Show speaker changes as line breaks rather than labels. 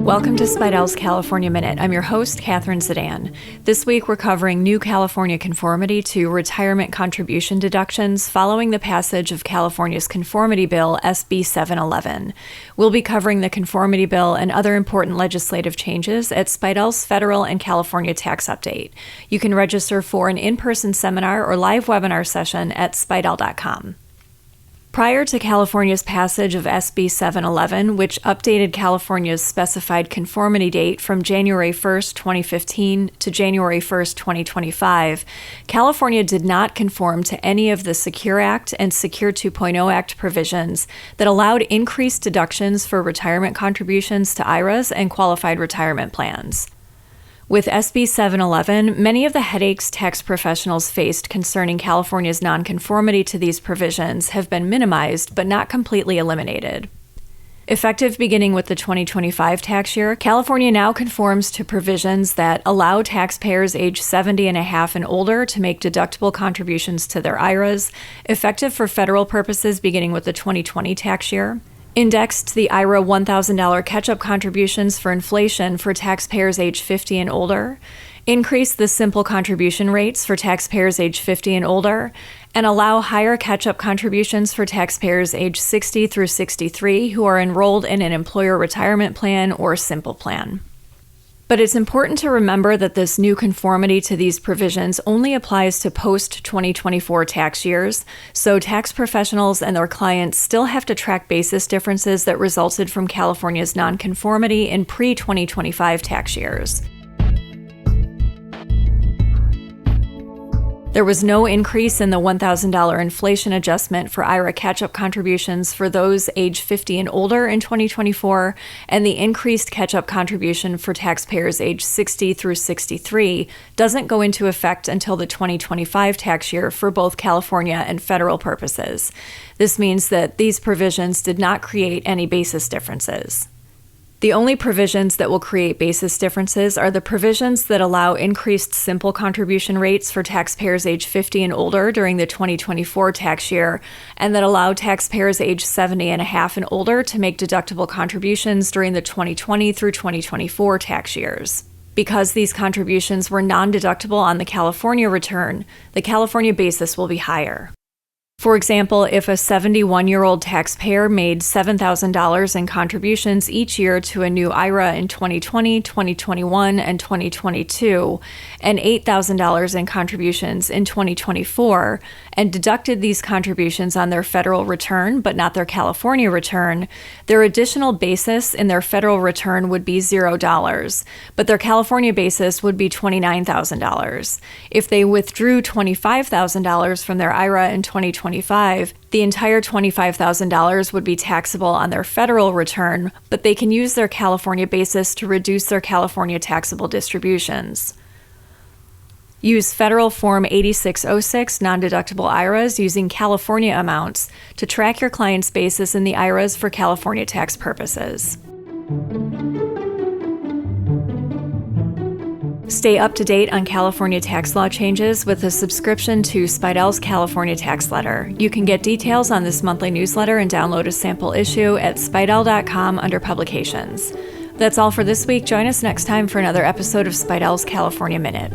Welcome to Speidel's California Minute. I'm your host, Catherine Sedan. This week, we're covering new California conformity to retirement contribution deductions following the passage of California's conformity bill, SB 711. We'll be covering the conformity bill and other important legislative changes at Speidel's Federal and California Tax Update. You can register for an in-person seminar or live webinar session at speidel.com. Prior to California's passage of SB 711, which updated California's specified conformity date from January 1, 2015 to January 1, 2025, California did not conform to any of the Secure Act and Secure 2.0 Act provisions that allowed increased deductions for retirement contributions to IRAs and qualified retirement plans. With SB 711, many of the headaches tax professionals faced concerning California's nonconformity to these provisions have been minimized but not completely eliminated. Effective beginning with the 2025 tax year, California now conforms to provisions that allow taxpayers age 70 and a half and older to make deductible contributions to their IRAs, effective for federal purposes beginning with the 2020 tax year. Indexed to the IRA $1,000 catch-up contributions for inflation for taxpayers age 50 and older, increase the simple contribution rates for taxpayers age 50 and older, and allow higher catch-up contributions for taxpayers age 60 through 63 who are enrolled in an employer retirement plan or simple plan. But it's important to remember that this new conformity to these provisions only applies to post-2024 tax years, so tax professionals and their clients still have to track basis differences that resulted from California's nonconformity in pre-2025 tax years. There was no increase in the $1,000 inflation adjustment for IRA catch-up contributions for those age 50 and older in 2024, and the increased catch-up contribution for taxpayers age 60 through 63 doesn't go into effect until the 2025 tax year for both California and federal purposes. This means that these provisions did not create any basis differences. The only provisions that will create basis differences are the provisions that allow increased simple contribution rates for taxpayers age 50 and older during the 2024 tax year, and that allow taxpayers age 70 and a half and older to make deductible contributions during the 2020 through 2024 tax years. Because these contributions were non-deductible on the California return, the California basis will be higher. For example, if a 71-year-old taxpayer made $7,000 in contributions each year to a new IRA in 2020, 2021, and 2022, and $8,000 in contributions in 2024, and deducted these contributions on their federal return but not their California return, their additional basis in their federal return would be $0, but their California basis would be $29,000. If they withdrew $25,000 from their IRA in 2025, the entire $25,000 would be taxable on their federal return, but they can use their California basis to reduce their California taxable distributions. Use Federal Form 8606 non-deductible IRAs using California amounts to track your client's basis in the IRAs for California tax purposes. Stay up to date on California tax law changes with a subscription to Speidel's California Tax Letter. You can get details on this monthly newsletter and download a sample issue at speidel.com under Publications. That's all for this week. Join us next time for another episode of Speidel's California Minute.